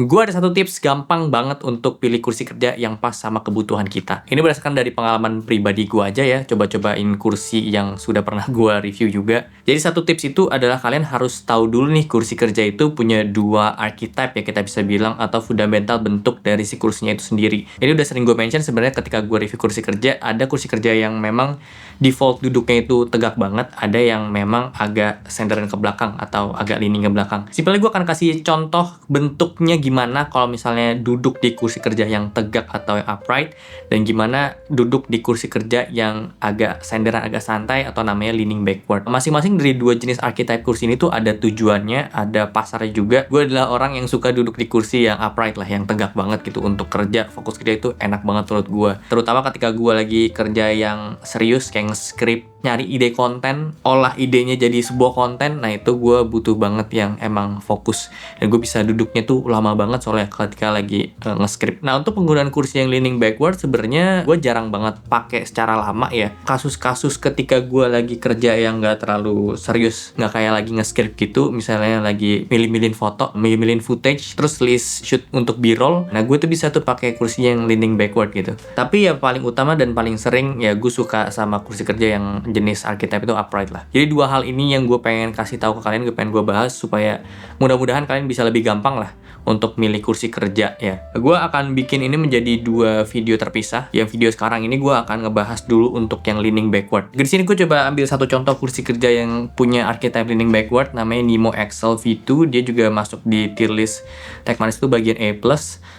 Gue ada satu tips gampang banget untuk pilih kursi kerja yang pas sama kebutuhan kita. Ini berdasarkan dari pengalaman pribadi gue aja ya, coba-cobain kursi yang sudah pernah gue review juga. Jadi satu tips itu adalah kalian harus tahu dulu nih kursi kerja itu punya dua archetype ya kita bisa bilang, atau fundamental bentuk dari si kursinya itu sendiri. Ini udah sering gue mention sebenarnya ketika gue review kursi kerja, ada kursi kerja yang memang default duduknya itu tegak banget, ada yang memang agak senderan ke belakang atau agak leaning ke belakang. Simpelnya gue akan kasih contoh bentuknya gimana kalau misalnya duduk di kursi kerja yang tegak atau yang upright, dan gimana duduk di kursi kerja yang agak senderan, agak santai atau namanya leaning backward. Masing-masing dari dua jenis archetype kursi ini tuh ada tujuannya, ada pasarnya juga. Gue adalah orang yang suka duduk di kursi yang upright lah, yang tegak banget gitu untuk kerja, fokus kerja itu enak banget menurut gue. Terutama ketika gue lagi kerja yang serius kayak nge-script, nyari ide konten, olah idenya jadi sebuah konten, nah itu gue butuh banget yang emang fokus. Dan gue bisa duduknya tuh lama banget soalnya ketika lagi nge-script. Nah untuk penggunaan kursi yang leaning backward sebenarnya gue jarang banget pakai secara lama ya. Kasus-kasus ketika gue lagi kerja yang gak terlalu serius, gak kayak lagi nge-script gitu, misalnya lagi milih-milihin foto, milih-milihin footage, terus list shoot untuk b-roll, nah gue tuh bisa tuh pakai kursi yang leaning backward gitu. Tapi ya paling utama dan paling sering ya gue suka sama kursi kerja yang jenis archetype itu upright lah. Jadi dua hal ini yang gue pengen kasih tahu ke kalian, gue pengen gue bahas supaya mudah-mudahan kalian bisa lebih gampang lah untuk milih kursi kerja ya. Gue akan bikin ini menjadi dua video terpisah. Yang video sekarang ini gue akan ngebahas dulu untuk yang leaning backward. Di sini gue coba ambil satu contoh kursi kerja yang punya archetype leaning backward, namanya Nemo Excel V2. Dia juga masuk di tier list Techmanis itu bagian A+.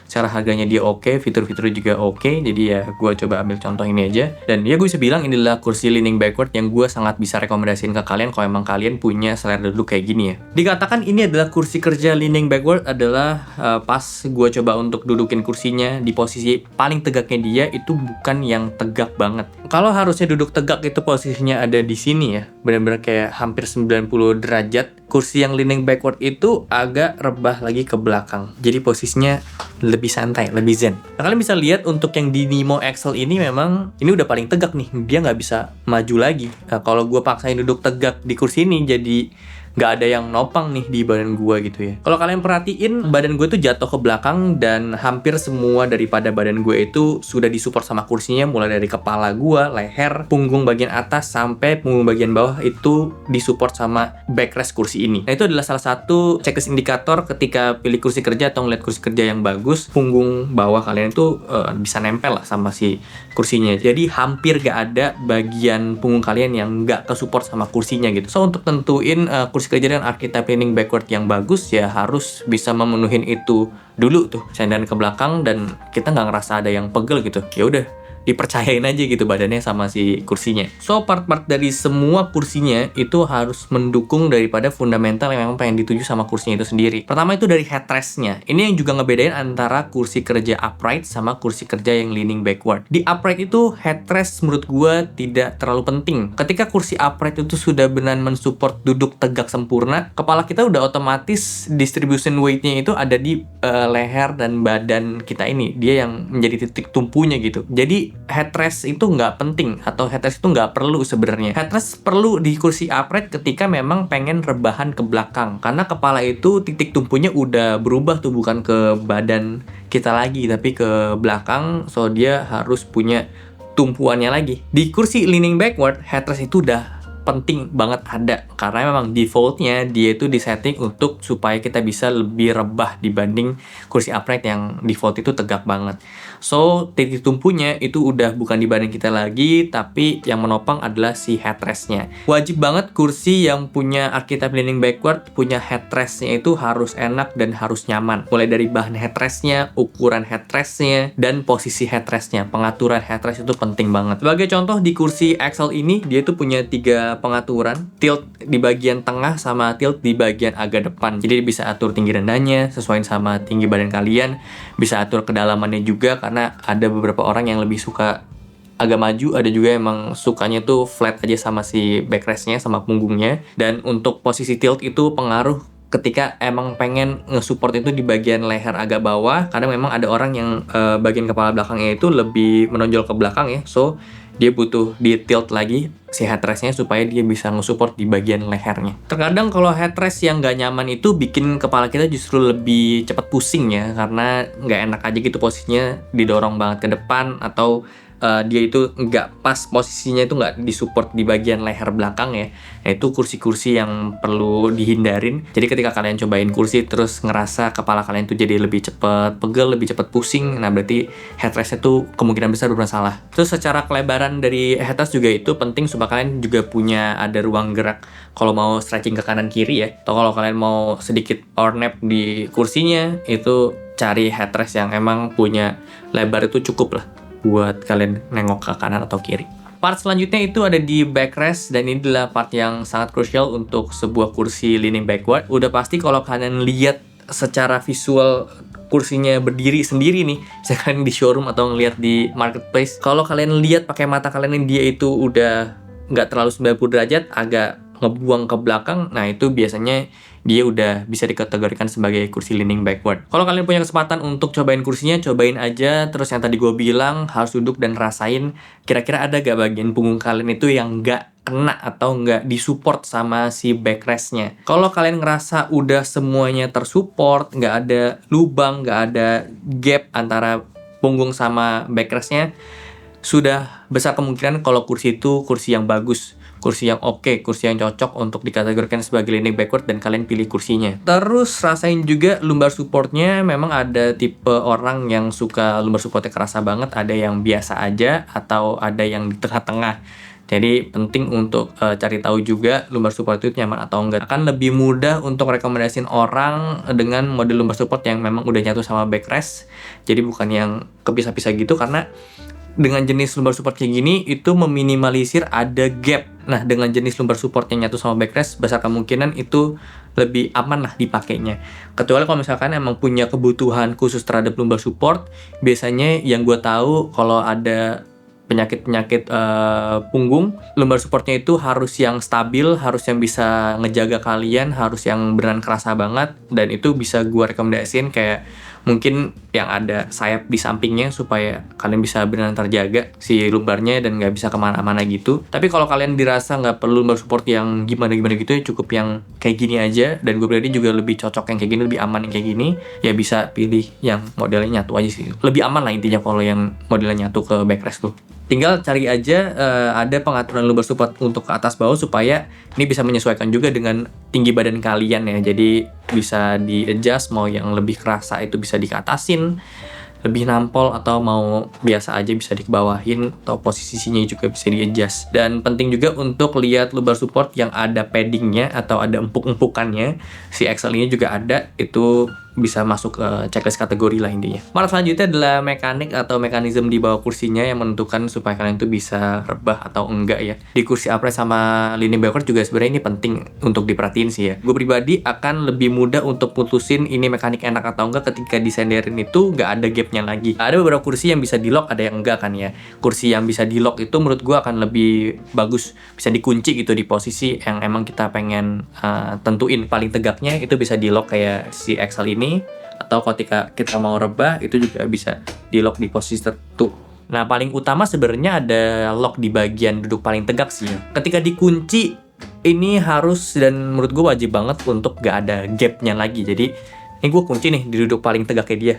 Secara harganya dia oke, fitur-fiturnya juga oke. Jadi ya gue coba ambil contoh ini aja. Dan ya gue bisa bilang inilah kursi leaning backward yang gue sangat bisa rekomendasiin ke kalian kalau emang kalian punya selera duduk kayak gini ya. Dikatakan ini adalah kursi kerja leaning backward adalah pas gue coba untuk dudukin kursinya di posisi paling tegaknya dia itu bukan yang tegak banget. Kalau harusnya duduk tegak itu posisinya ada di sini ya, benar-benar kayak hampir 90 derajat. Kursi yang leaning backward itu agak rebah lagi ke belakang. Jadi posisinya lebih santai, lebih zen. Nah, kalian bisa lihat untuk yang di Nemo Excel ini memang ini udah paling tegak nih. Dia nggak bisa maju lagi. Nah, kalau gue paksain duduk tegak di kursi ini jadi nggak ada yang nopang nih di badan gue gitu ya. Kalau kalian perhatiin, badan gue tuh jatuh ke belakang dan hampir semua daripada badan gue itu sudah disupport sama kursinya, mulai dari kepala gue, leher, punggung bagian atas sampai punggung bagian bawah itu disupport sama backrest kursi ini. Nah itu adalah salah satu checklist indikator ketika pilih kursi kerja atau ngeliat kursi kerja yang bagus, punggung bawah kalian itu bisa nempel lah sama si kursinya. Jadi hampir gak ada bagian punggung kalian yang gak kesupport sama kursinya gitu. So untuk tentuin kursi kerja dengan archetype leaning backward yang bagus ya harus bisa memenuhin itu dulu tuh, senderan ke belakang dan kita nggak ngerasa ada yang pegel gitu. Ya udah dipercayain aja gitu badannya sama si kursinya. So part-part dari semua kursinya itu harus mendukung daripada fundamental yang memang pengen dituju sama kursinya itu sendiri. Pertama itu dari headrestnya. Ini yang juga ngebedain antara kursi kerja upright sama kursi kerja yang leaning backward. Di upright itu headrest menurut gue tidak terlalu penting. Ketika kursi upright itu sudah benar mensupport duduk tegak sempurna, kepala kita udah otomatis distribution weight-nya itu ada di leher dan badan kita ini. Dia yang menjadi titik tumpunya gitu. Jadi headrest itu nggak penting atau headrest itu nggak perlu sebenarnya. Headrest perlu di kursi upright ketika memang pengen rebahan ke belakang, karena kepala itu titik tumpunya udah berubah tuh, bukan ke badan kita lagi tapi ke belakang, so dia harus punya tumpuannya lagi. Di kursi leaning backward, headrest itu udah penting banget ada, karena memang defaultnya dia itu disetting untuk supaya kita bisa lebih rebah dibanding kursi upright yang default itu tegak banget. So titik tumpunya itu udah bukan di badan kita lagi, tapi yang menopang adalah si headrestnya. Wajib banget kursi yang punya archetype leaning backward punya headrestnya itu harus enak dan harus nyaman. Mulai dari bahan headrestnya, ukuran headrestnya, dan posisi headrestnya. Pengaturan headrest itu penting banget. Sebagai contoh di kursi Excel ini dia itu punya 3 pengaturan, tilt di bagian tengah sama tilt di bagian agak depan. Jadi bisa atur tinggi rendahnya sesuai sama tinggi badan kalian, bisa atur kedalamannya juga karena ada beberapa orang yang lebih suka agak maju, ada juga emang sukanya tuh flat aja sama si backrestnya sama punggungnya. Dan untuk posisi tilt itu pengaruh ketika emang pengen nge-support itu di bagian leher agak bawah, karena memang ada orang yang bagian kepala belakangnya itu lebih menonjol ke belakang ya. So dia butuh di tilt lagi si headrestnya supaya dia bisa nge-support di bagian lehernya. Terkadang kalau headrest yang nggak nyaman itu bikin kepala kita justru lebih cepat pusing ya, karena nggak enak aja gitu posisinya, didorong banget ke depan atau dia itu nggak pas posisinya, itu nggak disupport di bagian leher belakang ya. Nah itu kursi-kursi yang perlu dihindarin. Jadi ketika kalian cobain kursi terus ngerasa kepala kalian tuh jadi lebih cepet pegel, lebih cepet pusing, nah berarti headrestnya tuh kemungkinan besar bermasalah. Terus secara kelebaran dari headrest juga itu penting supaya kalian juga punya ada ruang gerak kalau mau stretching ke kanan kiri ya, atau kalau kalian mau sedikit power nap di kursinya, itu cari headrest yang emang punya lebar itu cukup lah buat kalian nengok ke kanan atau kiri. Part selanjutnya itu ada di backrest, dan ini adalah part yang sangat krusial untuk sebuah kursi leaning backward. Udah pasti kalau kalian lihat secara visual kursinya berdiri sendiri nih, misalkan di showroom atau ngeliat di marketplace, kalau kalian lihat pakai mata kalian dia itu udah nggak terlalu 90 derajat, agak ngebuang ke belakang, nah itu biasanya dia udah bisa dikategorikan sebagai kursi leaning backward. Kalau kalian punya kesempatan untuk cobain kursinya, cobain aja. Terus yang tadi gue bilang, harus duduk dan rasain kira-kira ada gak bagian punggung kalian itu yang gak kena atau nggak disupport sama si backrestnya. Kalau kalian ngerasa udah semuanya tersupport, nggak ada lubang, nggak ada gap antara punggung sama backrestnya, sudah besar kemungkinan kalau kursi itu kursi yang bagus, kursi yang oke, kursi yang cocok untuk dikategorikan sebagai leaning backward dan kalian pilih kursinya. Terus rasain juga lumbar supportnya. Memang ada tipe orang yang suka lumbar supportnya kerasa banget, ada yang biasa aja, atau ada yang di tengah-tengah. Jadi penting untuk cari tahu juga lumbar support itu nyaman atau enggak. Akan lebih mudah untuk rekomendasiin orang dengan model lumbar support yang memang udah nyatu sama backrest. Jadi bukan yang kepisah-pisah gitu, karena dengan jenis lumbar support kayak gini itu meminimalisir ada gap. Nah, dengan jenis lumbar support yang nyatu sama backrest, besar kemungkinan itu lebih aman lah dipakainya. Kecuali kalau misalkan emang punya kebutuhan khusus terhadap lumbar support, biasanya yang gue tahu kalau ada penyakit-penyakit punggung, lumbar supportnya itu harus yang stabil, harus yang bisa ngejaga kalian, harus yang beneran kerasa banget, dan itu bisa gue rekomendasiin kayak mungkin yang ada sayap di sampingnya supaya kalian bisa beneran terjaga si lumbarnya dan nggak bisa kemana-mana gitu. Tapi kalau kalian dirasa nggak perlu lumbar support yang gimana-gimana gitu ya, cukup yang kayak gini aja, dan gue pribadi juga lebih cocok yang kayak gini, lebih aman yang kayak gini, ya bisa pilih yang modelnya nyatu aja sih. Lebih aman lah intinya kalau yang modelnya nyatu ke backrest tuh. Tinggal cari aja ada pengaturan lumbar support untuk ke atas bawah supaya ini bisa menyesuaikan juga dengan tinggi badan kalian ya. Jadi bisa di-adjust, mau yang lebih kerasa itu bisa dikeatasin, lebih nampol, atau mau biasa aja bisa dikebawahin, atau posisinya juga bisa di-adjust. Dan penting juga untuk lihat lumbar support yang ada paddingnya atau ada empuk-empukannya. Si Excel ini juga ada, itu bisa masuk ke checklist kategori lah intinya. Part selanjutnya adalah mekanik atau mekanisme di bawah kursinya yang menentukan supaya kalian tuh bisa rebah atau enggak ya. Di kursi upright sama leaning backward juga sebenarnya ini penting untuk diperhatiin sih ya. Gue pribadi akan lebih mudah untuk putusin ini mekanik enak atau enggak ketika disenderin itu nggak ada gapnya lagi. Ada beberapa kursi yang bisa di lock, ada yang enggak kan ya. Kursi yang bisa di lock itu menurut gue akan lebih bagus, bisa dikunci gitu di posisi yang emang kita pengen tentuin. Paling tegaknya itu bisa di lock kayak si Excel ini, atau ketika kita mau rebah itu juga bisa di lock di posisi tertentu. Nah, paling utama sebenarnya ada lock di bagian duduk paling tegak sih ya. Ketika dikunci ini harus, dan menurut gue wajib banget untuk gak ada gapnya lagi. Jadi ini gue kunci nih di duduk paling tegaknya dia,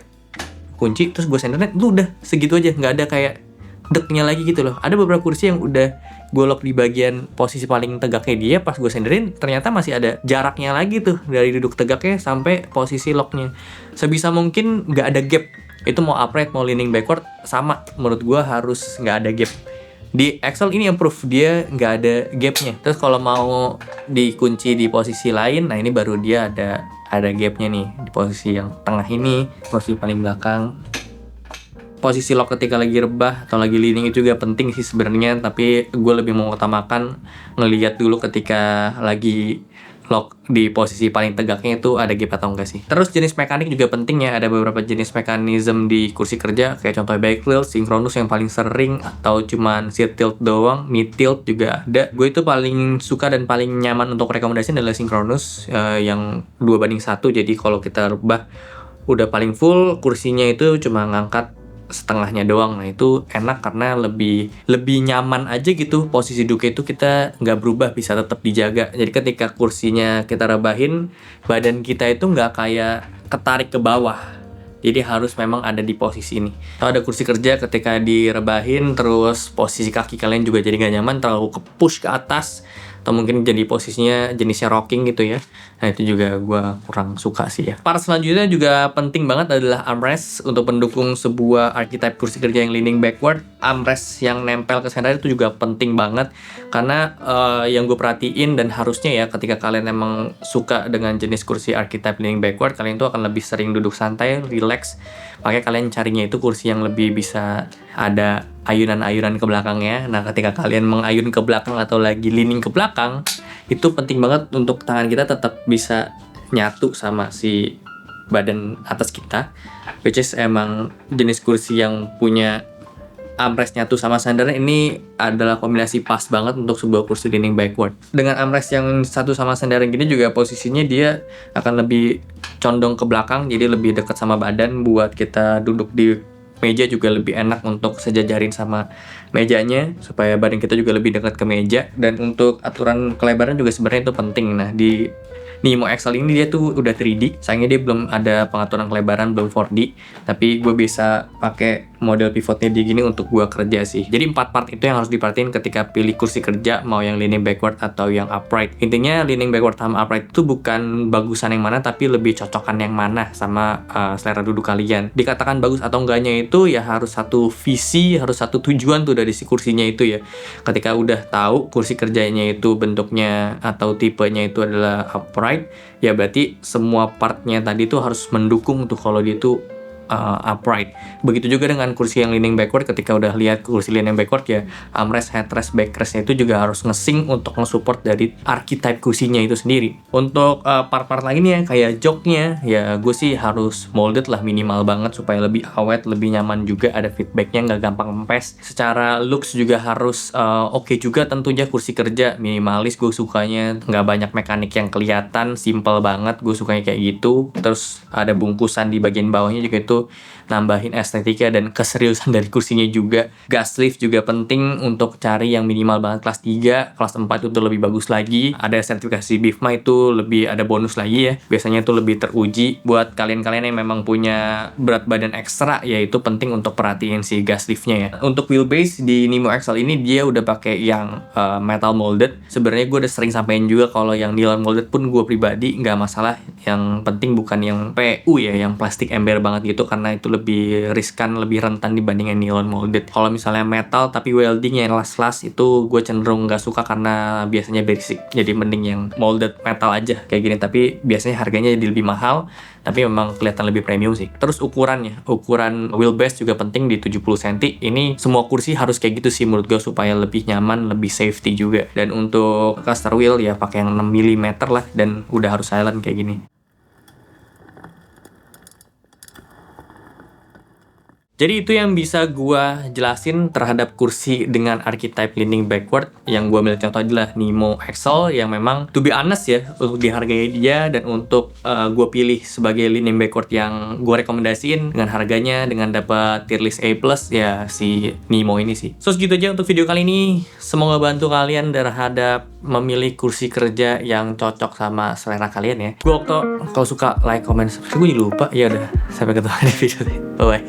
kunci terus gue senderin, lu udah segitu aja, nggak ada kayak deknya lagi gitu loh. Ada beberapa kursi yang udah gue lock di bagian posisi paling tegaknya dia, pas gue senderin ternyata masih ada jaraknya lagi tuh dari duduk tegaknya sampai posisi locknya. Sebisa mungkin nggak ada gap. Itu mau upright mau leaning backward sama, menurut gue harus nggak ada gap. Di Excel ini improve, dia nggak ada gapnya. Terus kalau mau dikunci di posisi lain, nah ini baru dia ada gapnya nih di posisi yang tengah ini, posisi paling belakang. Posisi lock ketika lagi rebah atau lagi leaning itu juga penting sih sebenarnya, tapi gue lebih mengutamakan ngelihat dulu ketika lagi lock di posisi paling tegaknya itu ada gap atau enggak sih. Terus jenis mekanik juga penting ya, ada beberapa jenis mekanisme di kursi kerja kayak contohnya back tilt, synchronous yang paling sering, atau cuman seat tilt doang, knee tilt juga ada. Gue itu paling suka dan paling nyaman untuk rekomendasi adalah synchronous yang 2:1, jadi kalau kita rebah udah paling full, kursinya itu cuma ngangkat setengahnya doang. Nah itu enak karena lebih nyaman aja gitu. Posisi duduknya itu kita nggak berubah, bisa tetap dijaga. Jadi ketika kursinya kita rebahin, badan kita itu nggak kayak ketarik ke bawah. Jadi harus memang ada di posisi ini. Kalau ada kursi kerja ketika direbahin, terus posisi kaki kalian juga jadi nggak nyaman, terlalu ke-push ke atas, atau mungkin jadi posisinya jenisnya rocking gitu ya. Nah itu juga gue kurang suka sih ya. Part selanjutnya juga penting banget adalah armrest untuk mendukung sebuah archetype kursi kerja yang leaning backward. Armrest yang nempel ke sender itu juga penting banget, karena yang gue perhatiin dan harusnya ya ketika kalian emang suka dengan jenis kursi archetype leaning backward, kalian tuh akan lebih sering duduk santai, relax. Makanya kalian carinya itu kursi yang lebih bisa ada ayunan-ayunan ke belakangnya. Nah ketika kalian mengayun ke belakang atau lagi leaning ke belakang, itu penting banget untuk tangan kita tetap bisa nyatu sama si badan atas kita, which is emang jenis kursi yang punya armrest nyatu sama sandarnya ini adalah kombinasi pas banget untuk sebuah kursi leaning backward. Dengan armrest yang satu sama sandaran gini juga posisinya dia akan lebih condong ke belakang, jadi lebih dekat sama badan buat kita duduk di meja juga lebih enak untuk sejajarin sama mejanya, supaya badan kita juga lebih dekat ke meja. Dan untuk aturan kelebaran juga sebenarnya itu penting. Nah di Nimo XL ini dia tuh udah 3D, sayangnya dia belum ada pengaturan kelebaran, belum 4D, tapi gue bisa pakai model pivotnya di gini untuk gue kerja sih. Jadi 4 part itu yang harus diperhatiin ketika pilih kursi kerja, mau yang leaning backward atau yang upright. Intinya leaning backward sama upright itu bukan bagusan yang mana, tapi lebih cocokan yang mana sama selera duduk kalian. Dikatakan bagus atau enggaknya itu ya harus satu visi, harus satu tujuan tuh dari si kursinya itu ya. Ketika udah tahu kursi kerjanya itu bentuknya atau tipenya itu adalah upright, ya berarti semua partnya tadi tuh harus mendukung tuh kalau dia tuh upright. Begitu juga dengan kursi yang leaning backward, ketika udah lihat kursi leaning backward ya armrest, headrest, backrestnya itu juga harus ngesync untuk nge-support dari archetype kursinya itu sendiri. Untuk part-part lainnya kayak joknya ya gue sih harus molded lah minimal banget supaya lebih awet, lebih nyaman juga, ada feedbacknya, nggak gampang kempes. Secara looks juga harus oke juga tentunya. Kursi kerja minimalis gue sukanya, nggak banyak mekanik yang kelihatan, simple banget, gue sukanya kayak gitu. Terus ada bungkusan di bagian bawahnya juga itu nambahin estetika dan keseriusan dari kursinya juga. Gas lift juga penting untuk cari yang minimal banget, kelas 3, kelas 4 itu lebih bagus lagi. Ada sertifikasi BIFMA itu lebih ada bonus lagi ya. Biasanya itu lebih teruji. Buat kalian-kalian yang memang punya berat badan ekstra ya itu penting untuk perhatiin si gas liftnya ya. Untuk wheelbase di Nimo XL ini dia udah pakai yang metal molded. Sebenarnya gue udah sering sampein juga kalau yang nylon molded pun gue pribadi nggak masalah. Yang penting bukan yang PU ya, yang plastik ember banget gitu, karena itu lebih riskan, lebih rentan dibandingin nylon molded. Kalau misalnya metal tapi welding yang las-las itu gue cenderung nggak suka karena biasanya berisik. Jadi mending yang molded metal aja kayak gini, tapi biasanya harganya jadi lebih mahal, tapi memang kelihatan lebih premium sih. Terus ukuran wheelbase juga penting di 70 cm. Ini semua kursi harus kayak gitu sih menurut gue supaya lebih nyaman, lebih safety juga. Dan untuk caster wheel ya pakai yang 6 mm lah, dan udah harus silent kayak gini. Jadi itu yang bisa gue jelasin terhadap kursi dengan archetype leaning backward. Yang gue ambil contoh adalah Nimo XL yang memang to be honest ya, untuk dihargai dia dan untuk gue pilih sebagai leaning backward yang gue rekomendasiin dengan harganya, dengan dapat tier list A+, ya si Nimo ini sih. So segitu aja untuk video kali ini. Semoga bantu kalian terhadap memilih kursi kerja yang cocok sama selera kalian ya. Gue Okto, kalau suka like, comment, subscribe. Gue lupa. Ya udah, sampai ketemu di video. Bye bye.